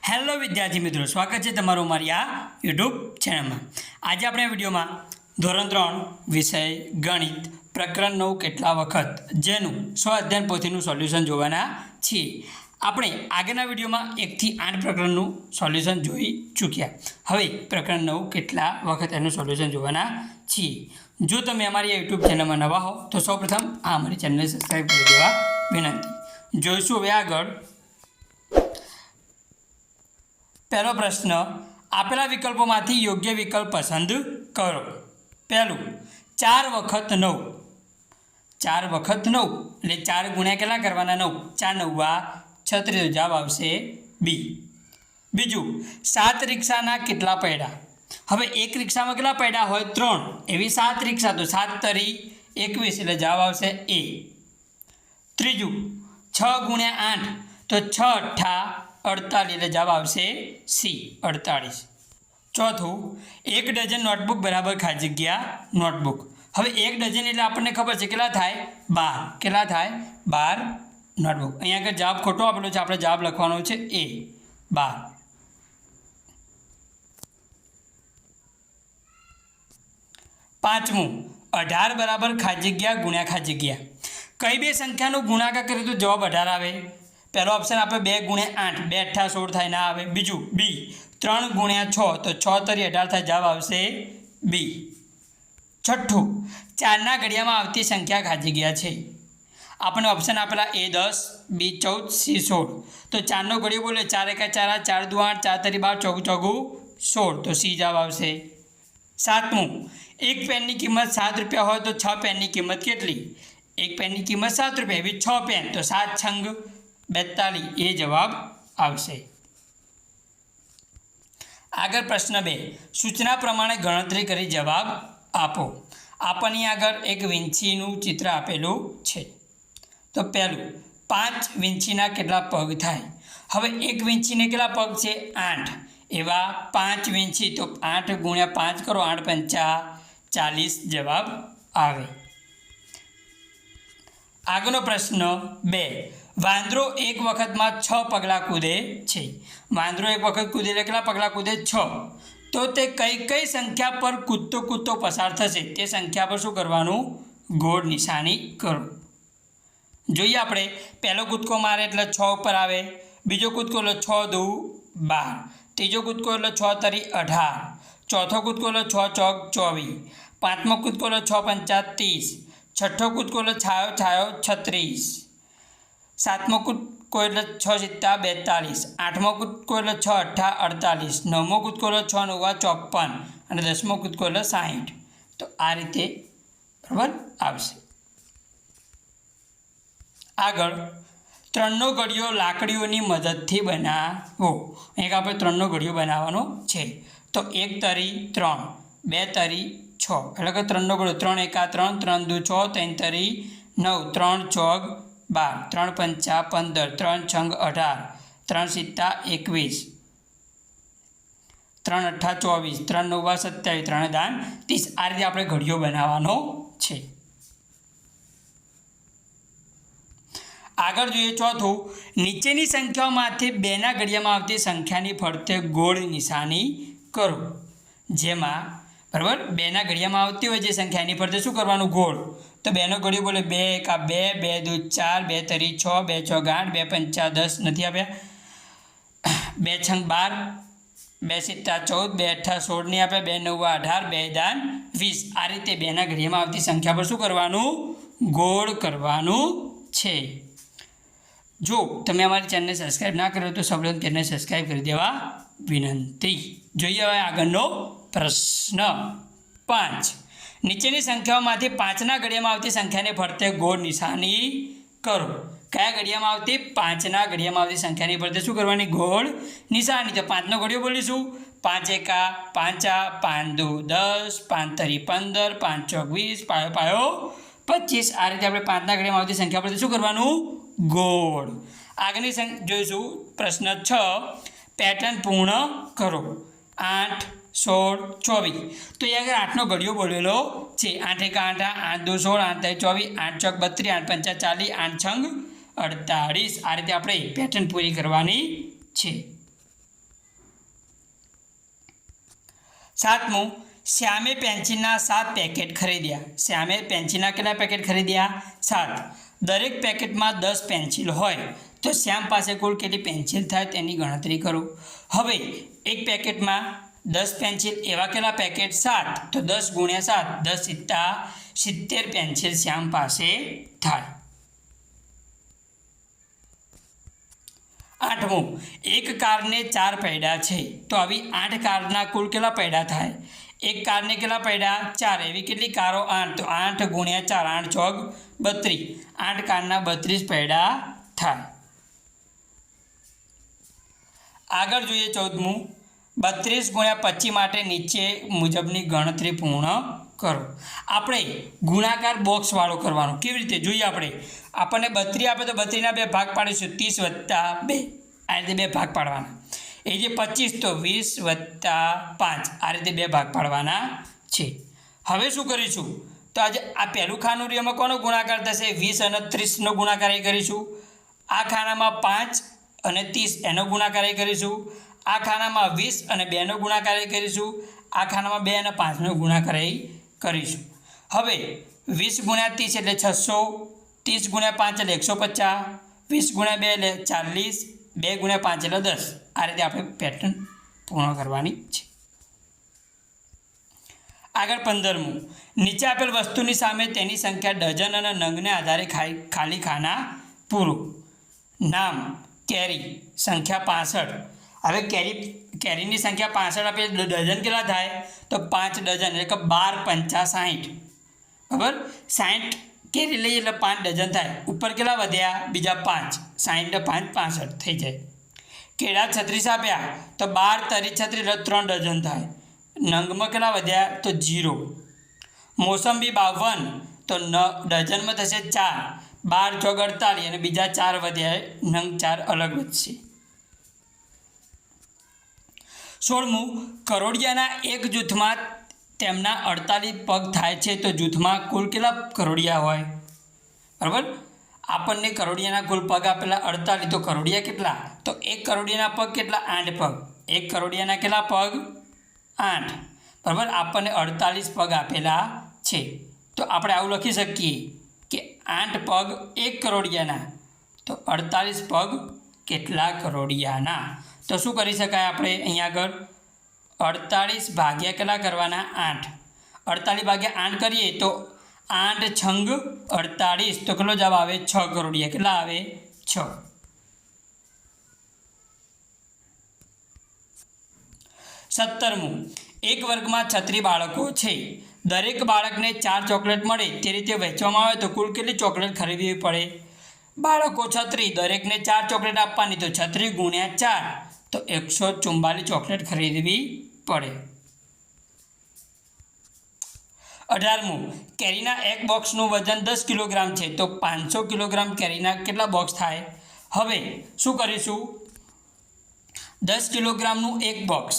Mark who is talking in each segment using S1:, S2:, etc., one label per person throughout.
S1: Hello વિદ્યાર્થી મિત્રો, સ્વાગત છે તમારું મારી આ યુટ્યુબ ચેનલમાં। આજે આપણે આ વિડીયોમાં ધોરણ 3 વિષય ગણિત પ્રકરણ 9 કેટલા વખત જેનું સ્વાધ્યાય પોથીનું સોલ્યુશન જોવાના છીએ। આપણે આગળના વિડીયોમાં 1 થી 8 પ્રકરણનું સોલ્યુશન જોઈ ચૂક્યા। હવે પ્રકરણ 9 કેટલા વખત એનું સોલ્યુશન જોવાના છીએ। જો તમે અમારી આ યુટ્યુબ ચેનલમાં નવા હો તો સૌપ્રથમ આ અમારી ચેનલને સબસ્ક્રાઈબ કરી દેવા વિનંતી। જોઈશું હવે આગળ। पहलो प्रश्न, आपेला विकल्पोमांथी योग्य विकल्प पसंद करो। पहलू 4 वखत 9, 4 वखत 9 એટલે 4 ગુણ્યા કેટલા કરવાના? 9, 4 9 36, જવાબ આવશે બી। બીજું, 7 રિક્ષાના કેટલા પૈડા? હવે એક રિક્ષામાં કેટલા પૈડા હોય? 3, એવી 7 રિક્ષા તો 7 તરી 21 એટલે જવાબ આવશે એ। ત્રીજું, 6 ગુણ્યા 8 તો 6 અઠ્ઠા 48 એટલે જવાબ આવશે સી 48। ચોથું, 1 ડઝન નોટબુક બરાબર ખાલી જગ્યા નોટબુક। હવે 1 ડઝન એટલે આપણને ખબર છે કેટલા થાય? 12। કેટલા થાય? 12 નોટબુક। અહીંયા આગળ જવાબ ખોટો આપેલો છે, આપણે જવાબ લખવાનો છે એ 12। પાંચમું, 18 બરાબર ખાલી જગ્યા ગુણ્યા ખાલી જગ્યા। કઈ બે સંખ્યાનો ગુણાકાર કરીએ તો જવાબ 18 આવે? पहलो ऑप्शन आप 2 गुण્યા 8, 2 अठ्ठा 16 थाय ना आवे। बीजू बी 3 गुण્યા 6 तो 6 तरी 18 थाय, जवाब आवशे बी। छठ्ठू, 4 ना घड़ियामां आवती संख्या खाली जग्या छे। आपने ऑप्शन आपेला ए 10, बी 14, सी 16 तो 4 नो घड़ियो बोले 4 एका 4, 4 दू 8, 4 तरी 12, 4 चौगु 16 तो सी जवाब आवशे। सातमू, एक पेन की किंमत 7 रुपया हो तो 6 पेन की किंमत केटली? एक पेन की किंमत 7 रुपया, एवी 6 पेन तो 7 छंग 42 ये जवाब आवशे। आगर प्रश्न 2, सूचना प्रमाणे गणतरी करी जवाब आपो। आपनी आगर एक वींछीनु चित्र आपेलू छे। तो पहलू 5 वींछीना केटला पग थाय? हवे एक वींछीने केटला पग छे? 8 एवा 5 वींछी तो 8 गुण્યા 5 करो, 8 पंचा 40 जवाब आवे। आगळनो प्रश्न 2, वांदरो एक वखत में 6 पगला कूदे छे। वांदरो एक वखत कूदे એટલે કેટલા પગલા કૂદે? 6 तो ते कई कई संख्या पर कूदतो कूदतो पसार थशे ते संख्या पर शुं करवानुं? गोળ निशानी करो। જોઈએ આપણે પહેલો કૂદકો મારે એટલે 6 ઉપર આવે, બીજો કૂદકો એટલે 6 દુ 12, ત્રીજો કૂદકો એટલે 6 તરી 18, ચોથો કૂદકો એટલે 6 ચોક 24, પાંચમો કૂદકો એટલે 6 પંચા 30, છઠ્ઠો કૂદકો એટલે છાયો છાયો 36, सातमो कूदको एटले 6 सित्ता 42, आठमो कूदको एटले 6 अठ्ठा 48, नवमो कूदको एटले 6 नवा 54 અને 10મો कूदको एटले 60 तो आ रीते बराबर आवशे। आगळ 3નો ઘડિયો લાકડીઓની મદદથી બનાવો। એક આપણે 3નો ઘડિયો બનાવવાનો છે તો 1 તરી 3, 2 તરી 6 એટલે કે 3નો ઘડિયો 3 એકા 3, 3 દુ 6, 3 તરી 9, 3 ચોગ 12, 3 पंचा 15, 3 छंग 18, 3 सित्ता 21, 3 अठ्ठा 24, 3 नवा 27, 3 दान 30 आ रीते आपणे घड़ियो बनाववानो छे। आगळ जोईए चौथुं, नीचेनी संख्याओमांथी 2 ना घड़ियामां आवती संख्यानी फरते गोળ निशानी करो। जेमां बराबर 2 ना घड़ियामां आवती होय जे संख्या एनी फरते शुं करवानुं? गोળ। तो 2 નો ઘડિયો બોલે 2 એકા 2, 2 દુ 4, 2 તરી 6, 2 ચોક 8, 2 પંચા 10 નથી આપ્યા, 2 છંગ 12, 2 સિત્તા 14, 2 અઠ્ઠા 16 नहीं आप्या, 2 नवा 18, 2 दान 20 आ रीते 2 ना घड़ियामां आवती संख्या पर शुं करवानुं? गोળ करवानुं छे। जो तमे अमारी चेनल सब्सक्राइब ना करो तो सौप्रथम चेनल सब्सक्राइब करी देवा विनंती। जोईए हवे आगळनो प्रश्न 5, नीचेनी संख्याओमांथी 5 ना घड़ियामां आवती संख्याने फरते गोળ निशानी करो। कया घड़ियामां आवती? 5 ना घड़ियामां आवती संख्यानी फरते शुं करवानी? गोળ निशानी। तो 5 નો ઘડિયો बोलीशुं 5 एका 5, 5 दू 10, 5 तरी 15, 5 ચોક 20, पायो पायो 25 आ रीते आपणे 5 ना घड़ियामां आवती संख्या फरते शुं करवानुं? गोળ। आगळनी जोईशुं प्रश्न 6, पेटर्न पूर्ण करो। 8, 16, 24 तो ये अगर 8નો ઘડિયો બોલેલો છે। 8 એકા 8, 8 દુ 16, 8 તરી 24, 8 ચોક 32, 8 पंचा 40, 8 छंग 48 आ रीते आपणे पेटर्न पूरी करवानी छे। સાતમું, શ્યામે પેન્સિલના 7 પેકેટ ખરીદ્યા. શ્યામે પેન્સિલના કેટલા પેકેટ ખરીદ્યા? 7. દરેક પેકેટમાં 10 પેન્સિલ હોય તો શ્યામ પાસે કુલ કેટલી પેન્સિલ થાય તેની ગણતરી કરો. હવે એક પેકેટમાં 10 પેન્સિલ, એવા કેટલા પેકેટ? 7. તો 10 × 7, 10 સિત્તા 70 પેન્સિલ શ્યામ પાસે થાય. આઠમું, એક કારને 4 પૈડા છે તો આવી 8 કારના કુલ કેટલા પૈડા થાય? એક કારને કેટલા પૈડા? 4. એવી કેટલી કારો? 8. તો 8 × 4, 8 ચોક 32. 8 કારના 32 પૈડા થાય. આગળ જોઈએ 14મું, 32 × 25 માટે નીચે મુજબની ગણતરી પૂર્ણ કરો. આપણે ગુણાકાર બોક્સવાળો કરવાનો. કેવી રીતે જોઈએ? આપણને 32 આપે તો 32ના 2 ભાગ પાડીશું. 30 + 2 આ રીતે 2 ભાગ પાડવાના. એ જે 25 તો 20 + 5 આ રીતે 2 ભાગ પાડવાના છે. હવે શું કરીશું? તો આજે આ પહેલું ખાનું રહ્યું, એમાં કોનો ગુણાકાર થશે? 20 અને 30નો ગુણાકાર એ કરીશું. આ ખાનામાં 5 અને 30 એનો ગુણાકાર એ કરીશું. આ ખાનામાં 20 અને 2નો ગુણાકાર એ કરીશું. આ ખાનામાં 2 અને 5નો ગુણાકાર એ કરીશું. હવે 20 × 30 એટલે 600, 30 × 5 એટલે 150, 20 × 2 એટલે 40, 2 × 5 એટલે 10. આ રીતે આપણે પેટર્ન પૂર્ણ કરવાની છે. આગળ 15મું, નીચે આપેલ વસ્તુની સામે તેની સંખ્યા ડઝન અને નંગને આધારે ખાલી ખાના પૂરો. નામ કેરી, સંખ્યા 65. હવે કેરીની સંખ્યા 65 આપે, ડઝન કેટલા થાય? તો 5 ડઝન એટલે કે 12 × 5 = 60. બરાબર? 60 કેરી લઈએ એટલે 5 ડઝન થાય. ઉપર કેટલા વધ્યા? બીજા 5. 60 ને 5 65 થઈ જાય. કેળા 36 આપ્યા તો 12 × 36 એટલે 3 ડઝન થાય. નંગમાં કેટલા વધ્યા? તો 0. મોસંબી 52 તો ડઝનમાં થશે 4. 12 ચોક 48 અને બીજા 4 વધ્યા, નંગ 4 અલગ વધશે. 16મું, કરોડિયાના એક જૂથમાં તેમના 48 પગ થાય છે તો જૂથમાં કુલ કેટલા કરોડિયા હોય? બરાબર? આપણને કરોડિયાના કુલ પગ આપેલા 48, તો કરોડિયા કેટલા? તો એક કરોડિયાના પગ કેટલા? 8 પગ. એક કરોડિયાના કેટલા પગ? 8. બરાબર? આપણને 48 પગ આપેલા છે. તો આપણે આવું લખી શકીએ કે 8 પગ એક કરોડિયાના, તો 48 પગ કેટલા કરોડિયાના? તો શું કરી શકાય? આપણે અહીંયા આગળ 48 ભાગ્યા કેટલા કરવાના? 8. 48 ભાગ્યા 8 કરીએ તો 8 છંગ 48, તો કેટલો જવાબ આવે? 6 કરોડિયા. કેટલા આવે? 6. 17મું, એક વર્ગમાં 36 બાળકો છે. દરેક બાળકને 4 ચોકલેટ મળે તે રીતે વહેંચવામાં આવે તો કુલ કેટલી ચોકલેટ ખરીદવી પડે? બાળકો 36, દરેકને 4 ચોકલેટ આપવાની, તો 36 × 4 તો 144 ચોકલેટ ખરીદવી પડે. 18મું, કેરીના એક બોક્સનું વજન 10 કિલોગ્રામ છે તો 500 કિલોગ્રામ કેરીના કેટલા બોક્સ થાય? હવે શું કરીશું? 10 કિલોગ્રામનું એક બોક્સ,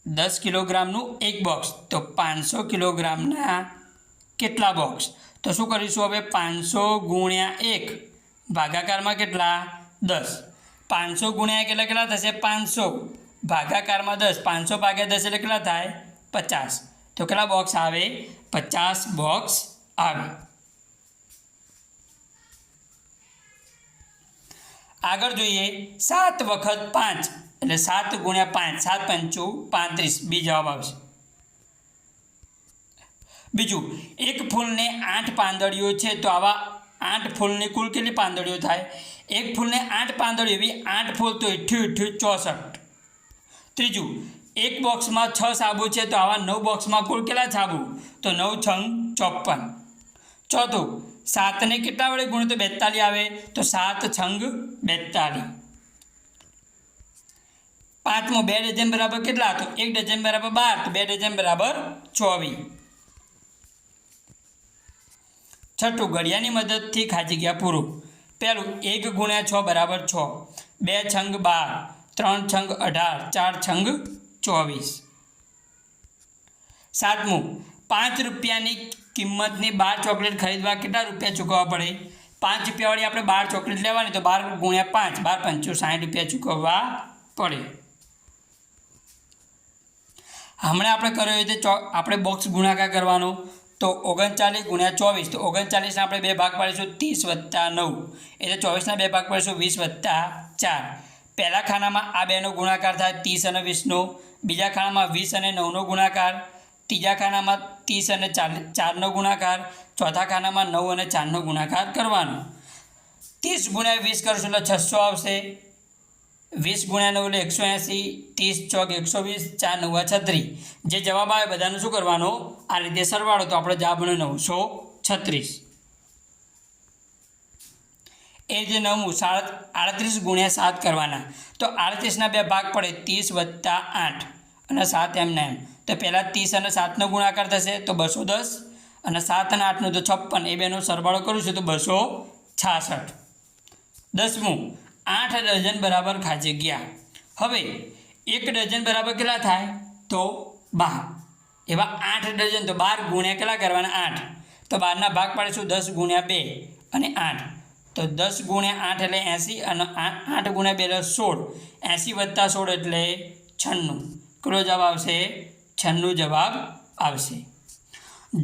S1: 10 કિલોગ્રામનું એક બોક્સ તો 500 કિલોગ્રામના કેટલા બોક્સ? તો શું કરીશું? હવે 500 × 1 ભાગાકારમાં કેટલા? 10. 500 × 1 એટલે કેટલા થશે? 500 ભાગાકારમાં 10. 500 ભાગ્યા 10 એટલે કેટલા થાય? 50. તો કેટલા બોક્સ આવે? 50 બોક્સ આવે. આગળ જોઈએ 7 વખત 5 એટલે 7 × 5, 7 × 5 = 35. બી જવાબ આવશે. બીજું, એક ફૂલને 8 પાંદડીઓ છે તો આવા 8 ફૂલની કુલ કેટલી પાંદડીઓ થાય? એક ફૂલને 8 પાંદડીઓ, એવી 8 ફૂલ તો 88 × 64. ત્રીજું, એક બોક્સમાં 6 સાબુ છે તો આવા 9 બોક્સમાં કુલ કેટલા સાબુ? તો 9 છંગ 54. ચોથું, 7ને કેટલા વડે ગુણો તો 42 આવે? તો 7 છંગ 42. પાંચમું, 2 ડઝન બરાબર કેટલા? તો 1 ડઝન બરાબર 12, તો 2 ડઝન બરાબર 24. છઠ્ઠું, ઘડિયાળની મદદથી ખાલી જગ્યા પૂરું. પહેલું, 1 × 6 = 6, 2 છંગ 12, 3 છંગ 18, 4 છંગ 24. સાતમું, 5 રૂપિયાની કિંમતની 12 ચોકલેટ ખરીદવા કેટલા રૂપિયા ચૂકવવા પડે? 5 રૂપિયાવાળી આપણે 12 ચોકલેટ લેવાની, તો 12 × 5, 12 × 5 = 60 રૂપિયા ચૂકવવા પડે. હમણાં આપણે કર્યો એ રીતે આપણે બોક્સ ગુણાકાર કરવાનો તો 39 ગુણ્યા 24 તો 39ના આપણે 2 ભાગ પાડીશું 30 + 9 એટલે 24ના 2 ભાગ પાડીશું 20 + 4 પહેલા ખાનામાં આ બેનો ગુણાકાર થાય 30 અને 20નો બીજા ખાનામાં 20 અને 9નો ગુણાકાર ત્રીજા ખાનામાં 30 અને 4નો ગુણાકાર ચોથા ખાનામાં 9 અને 4નો ગુણાકાર કરવાનો 30 ગુણ્યા 20 કરશું એટલે 600 આવશે 20 ગુણ્યા 9 એટલે 180 30 ચોક 120 4 9 36 જે જવાબ આવે બધાનું શું કરવાનો આ રીતે સરવાળો તો આપણે જવાબ બન્યો 936 એ જે 38 ગુણ્યા 7 કરવાના તો 38ના 2 ભાગ પડે 30 + 8 અને 7 એમના એમ તો પહેલાં 30 અને 7નો ગુણાકાર થશે તો 210 અને 7 અને 8નો તો 56 એ બેનો સરવાળો કરું છું તો 266 10મું 8 ડઝન બરાબર ખાલી જગ્યા હવે 1 ડઝન બરાબર કેટલા થાય તો 12 એવા 8 ડઝન તો 12 ગુણ્યા કેટલા કરવાના 8 તો 12ના ભાગ પાડીશું 10 ગુણ્યા 2 અને 8 તો 10 ગુણ્યા 8 એટલે 80 અને 8 ગુણ્યા 2 એટલે 16 80 + 16 એટલે 96 કેટલો જવાબ આવશે 96 જવાબ આવશે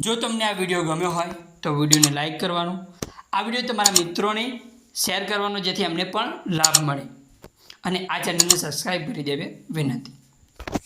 S1: જો તમને આ વિડીયો ગમ્યો હોય તો વિડીયોને લાઈક કરવાનું આ વિડીયો તમારા મિત્રોને શેર કરવાનો જેથી અમને પણ લાભ મળે અને આ ચેનલને સબસ્ક્રાઈબ કરી દેવે વિનંતી।